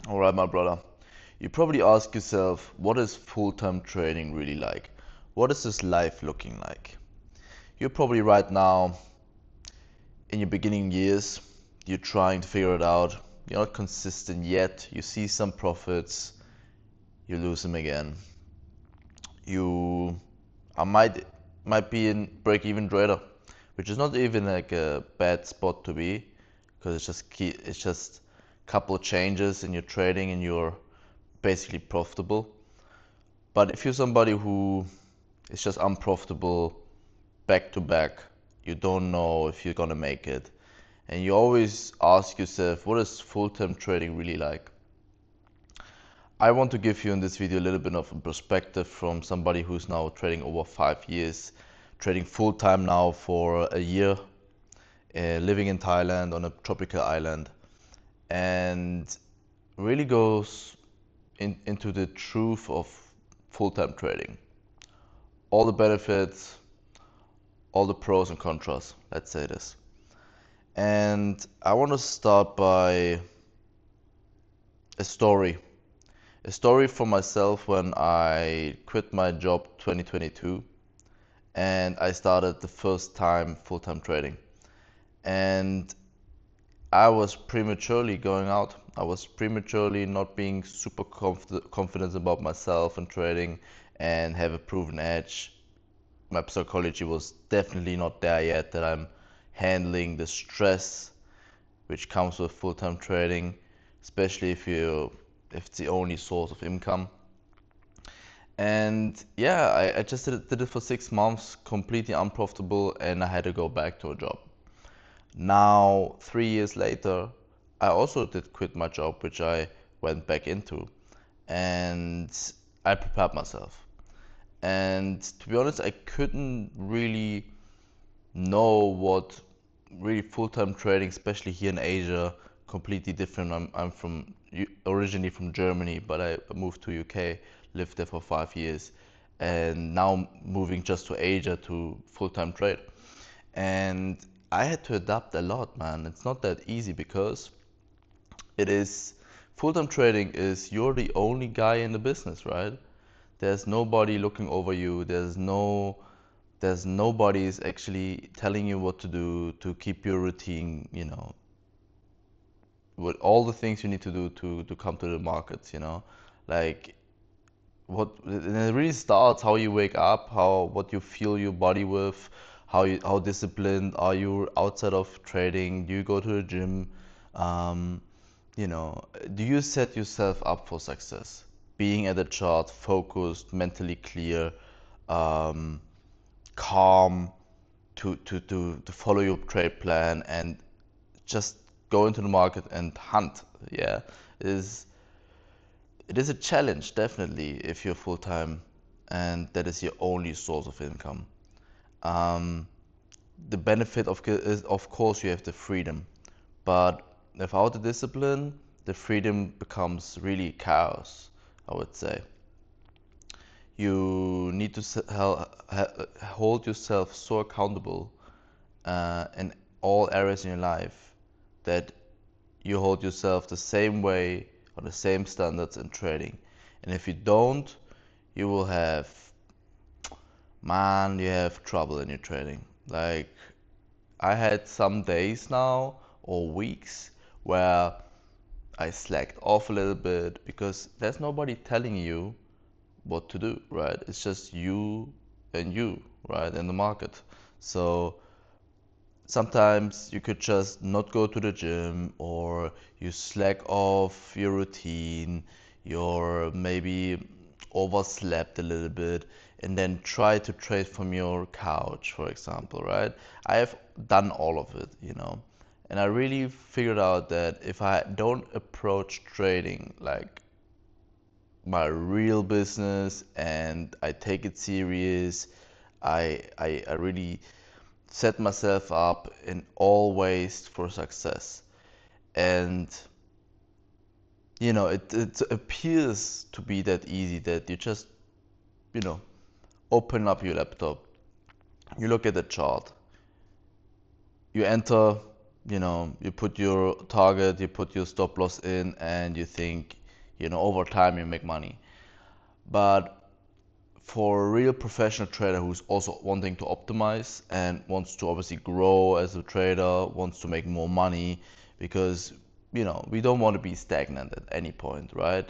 All right, my brother. You probably ask yourself, what is full-time trading really like? What is this life looking like? You're probably right now in your beginning years, you're trying to figure it out. You're not consistent yet. You see some profits, you lose them again. You might be in break-even trader, which is not even like a bad spot to be, because it's just a couple of changes in your trading and you're basically profitable. But if you're somebody who is just unprofitable back to back, you don't know if you're gonna make it, and you always ask yourself, what is full-time trading really like? I want to give you in this video a little bit of a perspective from somebody who's now trading over 5 years, trading full-time now for a year, living in Thailand on a tropical island, and really goes into the truth of full-time trading. All the benefits, all the pros and contras, let's say this. And I want to start by a story. A story for myself when I quit my job 2022 and I started the first time full-time trading. And I was prematurely going out. I was prematurely not being super confident about myself and trading and have a proven edge. My psychology was definitely not there yet that I'm handling the stress which comes with full-time trading, especially if it's the only source of income. And yeah, I just did it for 6 months, completely unprofitable, and I had to go back to a job. Now, 3 years later, I also did quit my job, which I went back into, and I prepared myself. And to be honest, I couldn't really know what really full-time trading, especially here in Asia, completely different. I'm originally from Germany, but I moved to UK, lived there for 5 years, and now moving just to Asia to full-time trade. And I had to adapt a lot, man. It's not that easy because it is full-time trading is you're the only guy in the business, right? There's nobody looking over you. There's nobody's actually telling you what to do to keep your routine, with all the things you need to do to come to the markets, like and it really starts how you wake up, what you feel your body with, how disciplined are you outside of trading, do you go to the gym, um, do you set yourself up for success, being at the chart, focused, mentally clear, um, calm, to follow your trade plan and just go into the market and hunt. Yeah, it is it is a challenge definitely if you're full time and that is your only source of income. Um, the benefit is of course you have the freedom, but without the discipline, the freedom becomes really chaos, I would say. You need to hold yourself so accountable in all areas in your life that you hold yourself the same way or the same standards in trading. And if you don't, you will have, man, you have trouble in your trading. Like, I had some days now or weeks where I slacked off a little bit because there's nobody telling you what to do, right? It's just you, right, in the market. So sometimes you could just not go to the gym or you slack off your routine, you're maybe overslept a little bit and then try to trade from your couch, for example, right? I have done all of it, and I really figured out that if I don't approach trading like my real business and I take it serious, I really set myself up in all ways for success. And it appears to be that easy that you just, you know, open up your laptop, you look at the chart, you enter you put your target, you put your stop loss in, and you think, over time you make money. But for a real professional trader who's also wanting to optimize and wants to obviously grow as a trader, wants to make more money, because we don't want to be stagnant at any point, right?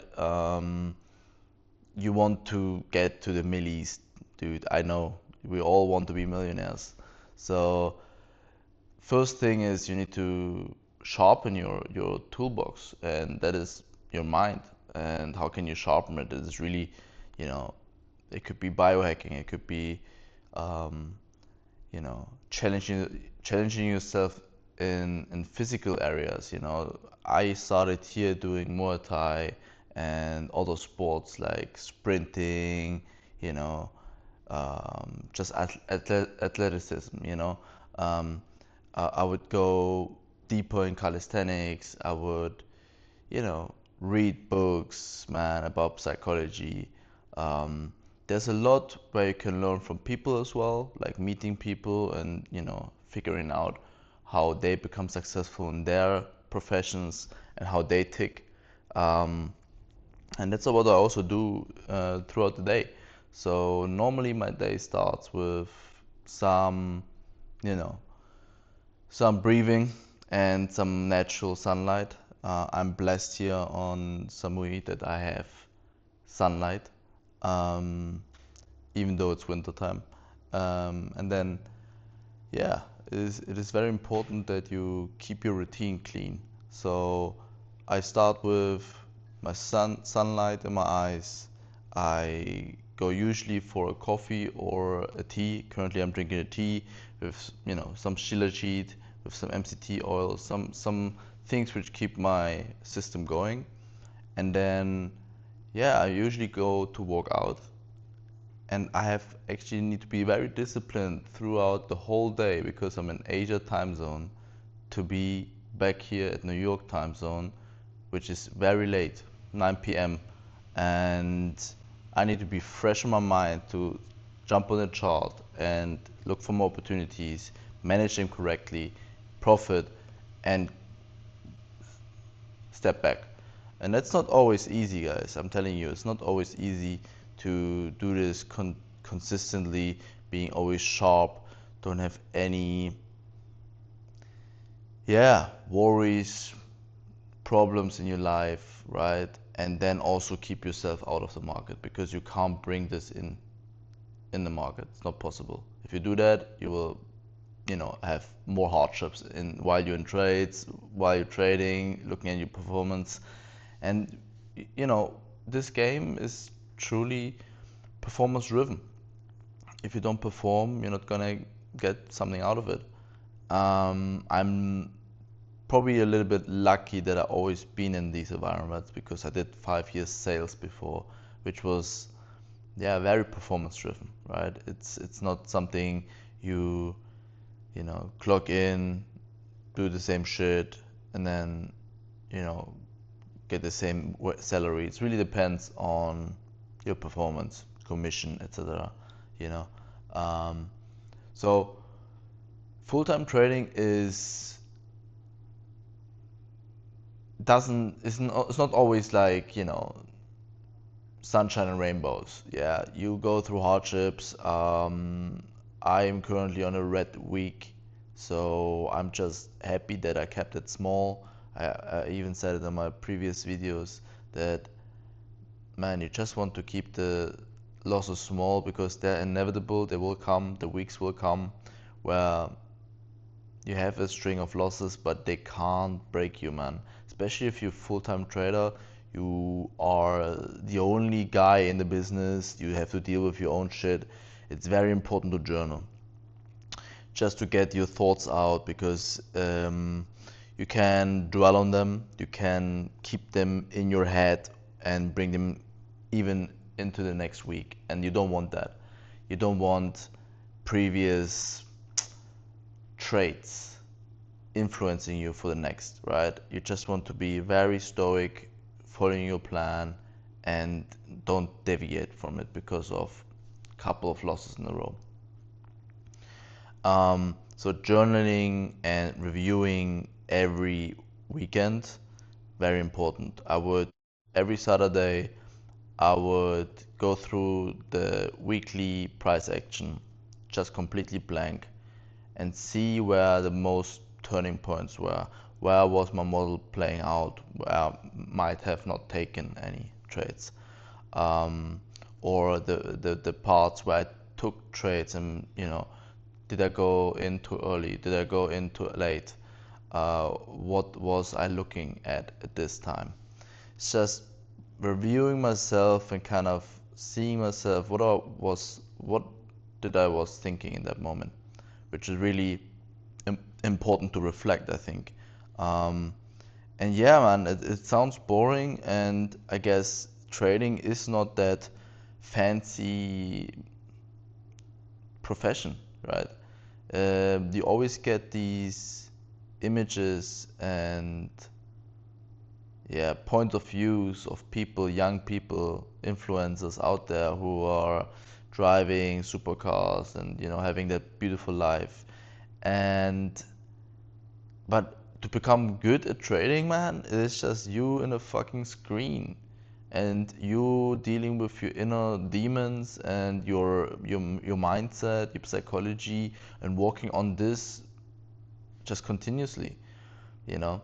You want to get to the millies, dude. I know we all want to be millionaires. So first thing is you need to sharpen your toolbox, and that is your mind. And how can you sharpen it? It is really, you know, it could be biohacking, it could be, um, challenging yourself in physical areas. I started here doing Muay Thai and other sports like sprinting, you know, just athleticism. Um, I would go deeper in calisthenics. I would, read books, man, about psychology. Um, there's a lot where you can learn from people as well, like meeting people and, figuring out how they become successful in their professions and how they tick. Um, and that's what I also do throughout the day. So normally my day starts with some, you know, some breathing and some natural sunlight. I'm blessed here on Samui that I have sunlight, um, even though it's winter time. And then, yeah, it is very important that you keep your routine clean. So I start with my sunlight in my eyes. I go usually for a coffee or a tea. Currently, I'm drinking a tea with some shilajit, with some MCT oil, some things which keep my system going. And then, yeah, I usually go to work out, and I have actually need to be very disciplined throughout the whole day because I'm in Asia time zone to be back here at New York time zone, which is very late, 9 p.m. And I need to be fresh in my mind to jump on the chart and look for more opportunities, manage them correctly, profit, and step back. And that's not always easy, guys. I'm telling you, it's not always easy to do this consistently, being always sharp, don't have any, yeah, worries, problems in your life, right? And then also keep yourself out of the market because you can't bring this in the market. It's not possible. If you do that, you will, have more hardships in while you're in trades, while you're trading, looking at your performance. And this game is truly performance driven. If you don't perform, you're not gonna get something out of it. I'm probably a little bit lucky that I've always been in these environments because I did 5 years sales before, which was, yeah, very performance driven, right? It's not something you clock in, do the same shit, and then you know get the same salary. It really depends on your performance, commission, etc. You know, um, so full-time trading is doesn't it's not always like sunshine and rainbows. Yeah, you go through hardships. I am currently on a red week, so I'm just happy that I kept it small. I even said it in my previous videos that, man, you just want to keep the losses small because they're inevitable. They will come. The weeks will come where you have a string of losses, but they can't break you, man. Especially if you're a full-time trader, you are the only guy in the business. You have to deal with your own shit. It's very important to journal, just to get your thoughts out because you can dwell on them. You can keep them in your head and bring them even into the next week, and you don't want that. You don't want previous traits influencing you for the next, right? You just want to be very stoic, following your plan, and don't deviate from it because of a couple of losses in a row. So journaling and reviewing every weekend. Very important. I would every Saturday I would go through the weekly price action, just completely blank, and see where the most turning points were. Where was my model playing out? Where I might have not taken any trades, um, or the parts where I took trades, and did I go in too early? Did I go in too late? What was I looking at this time? It's just reviewing myself and kind of seeing myself what did I was thinking in that moment, which is really important to reflect, I think. Um, and yeah, man, it sounds boring, and I guess trading is not that fancy profession, right? You always get these images and yeah, point of views of people, young people, influencers out there who are driving supercars and having that beautiful life. And but to become good at trading, man, it's just you in a fucking screen and you dealing with your inner demons and your mindset, your psychology, and working on this just continuously, you know.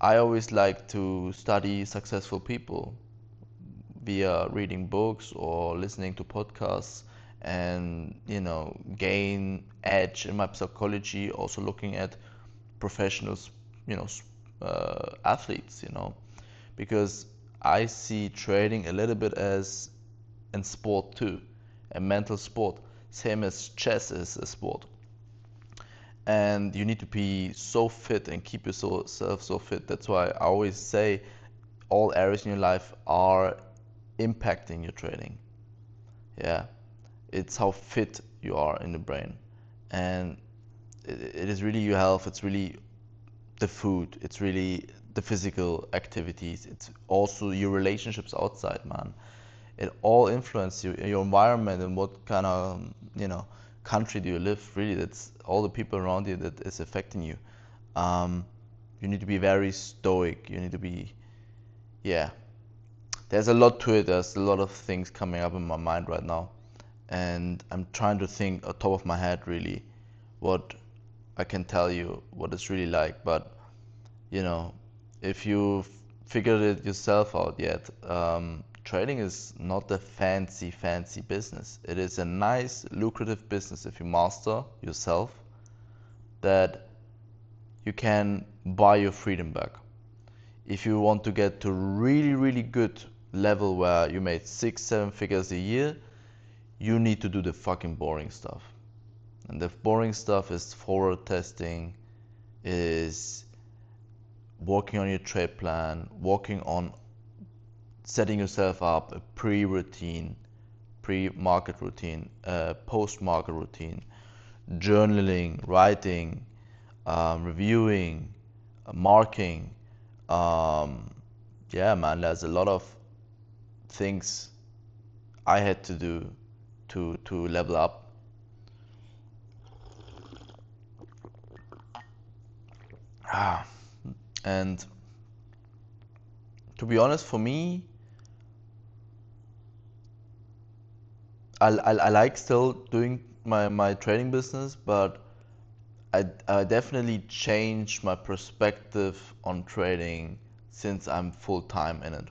I always like to study successful people via reading books or listening to podcasts and gain edge in my psychology, also looking at professionals, athletes, because I see trading a little bit as in sport too, a mental sport, same as chess is a sport. And you need to be so fit and keep yourself so fit. That's why I always say all areas in your life are impacting your trading. Yeah, it's how fit you are in the brain, and it is really your health. It's really the food. It's really the physical activities. It's also your relationships outside, man. It all influences you, your environment, and what kind of country do you live. Really, that's all the people around you that is affecting you. Um, you need to be very stoic. You need to be, yeah. There's a lot to it. There's a lot of things coming up in my mind right now, and I'm trying to think on top of my head really what I can tell you what it's really like. But you know, if you've figured it yourself out yet, trading is not a fancy business. It is a nice, lucrative business if you master yourself, that you can buy your freedom back. If you want to get to really good level where you made 6, 7 figures a year, you need to do the fucking boring stuff. And the boring stuff is forward testing, is working on your trade plan, working on setting yourself up a pre-routine, pre-market routine, post-market routine, journaling, writing, reviewing, marking. Um, yeah, man, there's a lot of things I had to do to level up. And to be honest, for me, I like still doing my trading business, but I definitely changed my perspective on trading since I'm full time in it.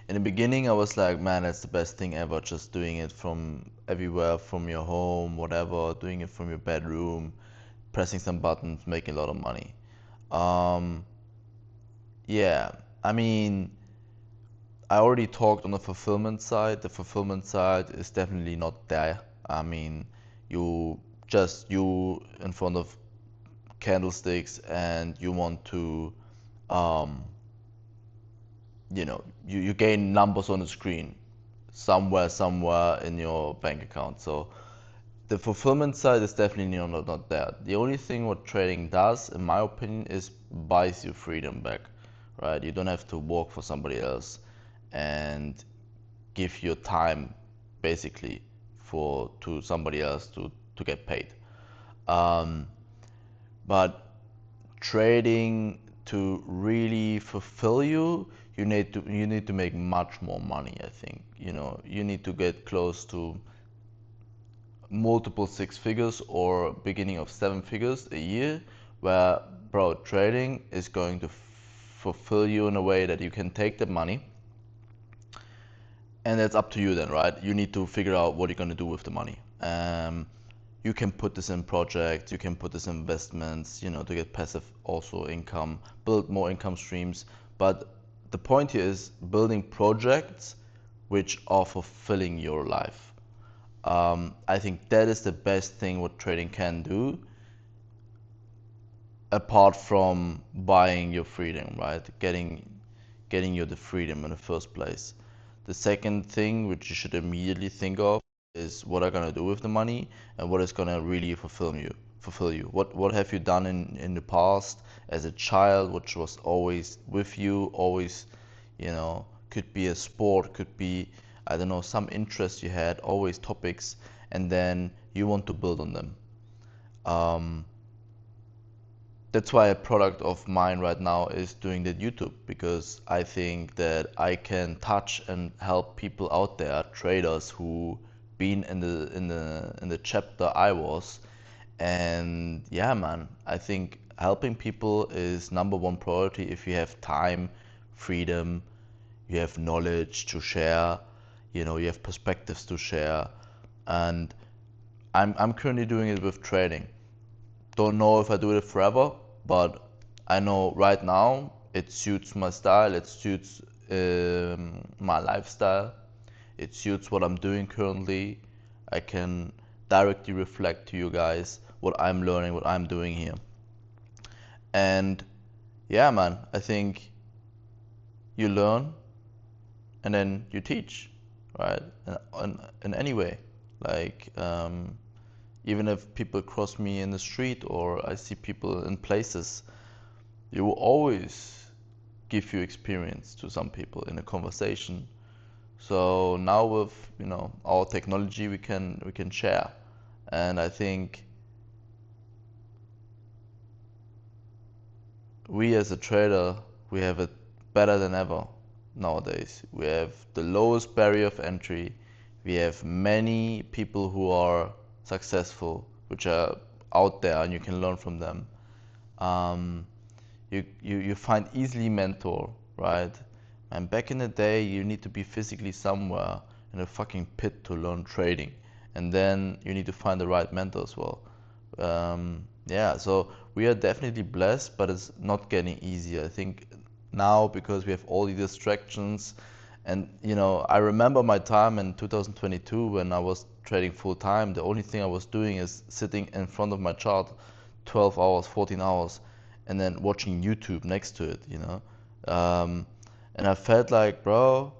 In the beginning, I was like, man, that's the best thing ever, just doing it from everywhere, from your home, whatever, doing it from your bedroom, pressing some buttons, making a lot of money. Um, yeah, I mean, I already talked on the fulfillment side. The fulfillment side is definitely not there. I mean, you in front of candlesticks and you want to, um, you gain numbers on the screen somewhere in your bank account. So the fulfillment side is definitely not there. The only thing what trading does, in my opinion, is buys you freedom back, right? You don't have to work for somebody else and give your time basically for to somebody else to get paid. Um, but trading to really fulfill you, you need to make much more money, I think. You need to get close to multiple six figures or beginning of seven figures a year, where, bro, trading is going to fulfill you in a way that you can take the money, and that's up to you then, right? You need to figure out what you're going to do with the money. You can put this in projects, you can put this in investments, to get passive also income, build more income streams. But the point here is building projects which are fulfilling your life. I think that is the best thing what trading can do, apart from buying your freedom, right? Getting you the freedom in the first place. The second thing which you should immediately think of is what are gonna do with the money, and what is gonna really fulfill you. What have you done in the past as a child, which was always with you, always, could be a sport, could be, I don't know, some interest you had, always topics, and then you want to build on them. Um, that's why a product of mine right now is doing that YouTube, because I think that I can touch and help people out there, traders who been in the chapter I was. And yeah, man, I think helping people is number one priority. If you have time, freedom, you have knowledge to share, you have perspectives to share. And I'm currently doing it with trading. Don't know if I do it forever, but I know right now it suits my style, it suits my lifestyle, it suits what I'm doing currently. I can directly reflect to you guys what I'm learning, what I'm doing here. And yeah, man, I think you learn and then you teach, right? In any way. Like, even if people cross me in the street or I see people in places, you will always give you experience to some people in a conversation. So now with our technology, we can share, and I think we as a trader, we have it better than ever nowadays. We have the lowest barrier of entry. We have many people who are successful, which are out there, and you can learn from them. Um, you find easily mentor, right? And back in the day, you need to be physically somewhere in a fucking pit to learn trading, and then you need to find the right mentor as well. Yeah, so we are definitely blessed, but it's not getting easier. I think now, because we have all these distractions, and I remember my time in 2022 when I was trading full time. The only thing I was doing is sitting in front of my chart 12 hours, 14 hours, and then watching YouTube next to it. Um, and I felt like, bro,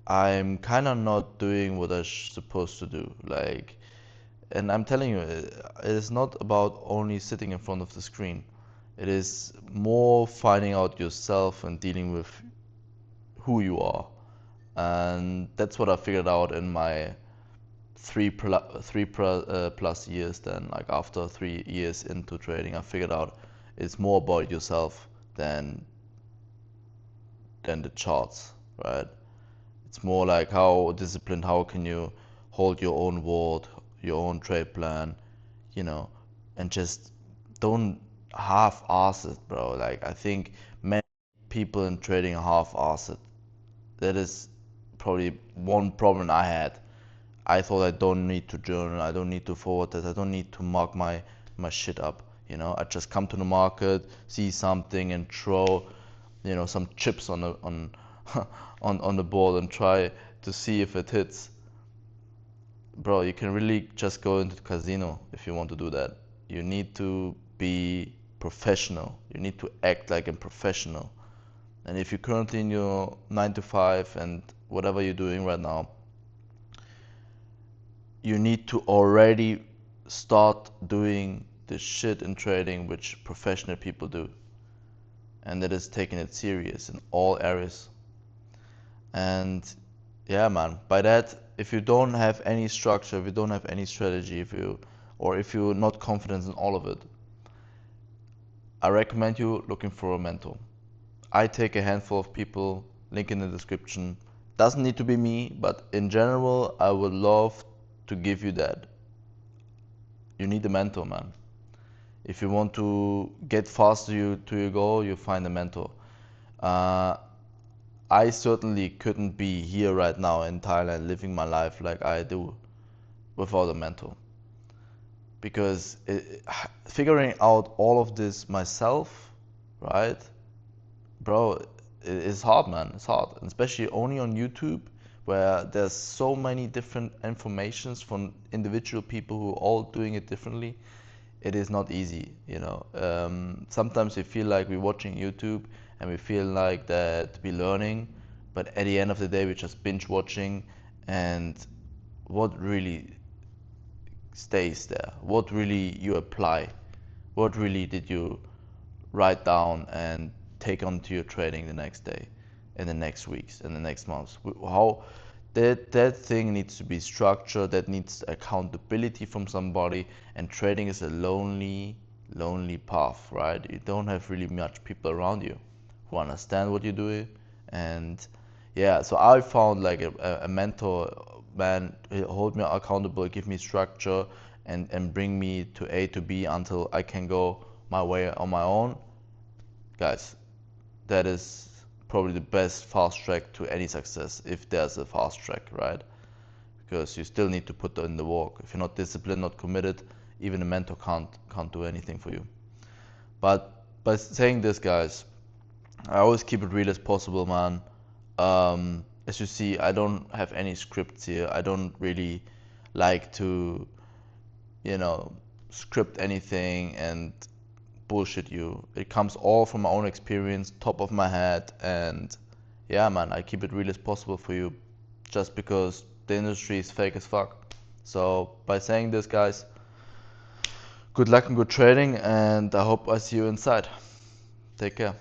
I'm kind of not doing what I'm supposed to do. Like, and I'm telling you, it is not about only sitting in front of the screen. It is more finding out yourself and dealing with who you are. And that's what I figured out in my plus years. Then, like, after 3 years into trading, I figured out it's more about yourself than the charts, right? It's more like how disciplined, how can you hold your own word, your own trade plan, you know, and just don't half-ass it, bro. Like, I think many people in trading half-ass it. That is probably one problem I had. I thought I don't need to journal, I don't need to forward that, I don't need to mark my shit up. I just come to the market, see something, and throw, some chips on the on the board and try to see if it hits. Bro, you can really just go into the casino if you want to do that. You need to be professional. You need to act like a professional. And if you're currently in your 9 to 5 and whatever you're doing right now, you need to already start doing the shit in trading which professional people do. And that is taking it serious in all areas. And yeah, man, by that, if you don't have any structure, if you don't have any strategy, if you're not confident in all of it, I recommend you looking for a mentor. I take a handful of people, link in the description. Doesn't need to be me, but in general, I would love to give you that. You need a mentor, man. If you want to get faster to your goal, you find a mentor. Uh, I certainly couldn't be here right now in Thailand living my life like I do without a mentor. Because figuring out all of this myself, right, bro, it's hard, man. It's hard, and especially only on YouTube, where there's so many different informations from individual people who are all doing it differently. It is not easy, you know. Sometimes we feel like we're watching YouTube and we feel like that we're learning, but at the end of the day, we're just binge watching. And what really stays there? What really you apply? What really did you write down and take onto your training the next day, in the next weeks, in the next months? How that thing needs to be structured, that needs accountability from somebody, and trading is a lonely path, right? You don't have really much people around you who understand what you're doing. And yeah, so I found like a mentor, man, hold me accountable, give me structure, and bring me to A to B until I can go my way on my own. Guys, that is probably the best fast track to any success, if there's a fast track, right? Because you still need to put in the work. If you're not disciplined, not committed, even a mentor can't do anything for you. But by saying this, guys, I always keep it real as possible, man. As you see, I don't have any scripts here. I don't really like to, you know, script anything and bullshit you. It comes all from my own experience, top of my head, and yeah, man, I keep it real as possible for you, just because the industry is fake as fuck. So by saying this, guys, good luck and good trading, and I hope I see you inside. Take care.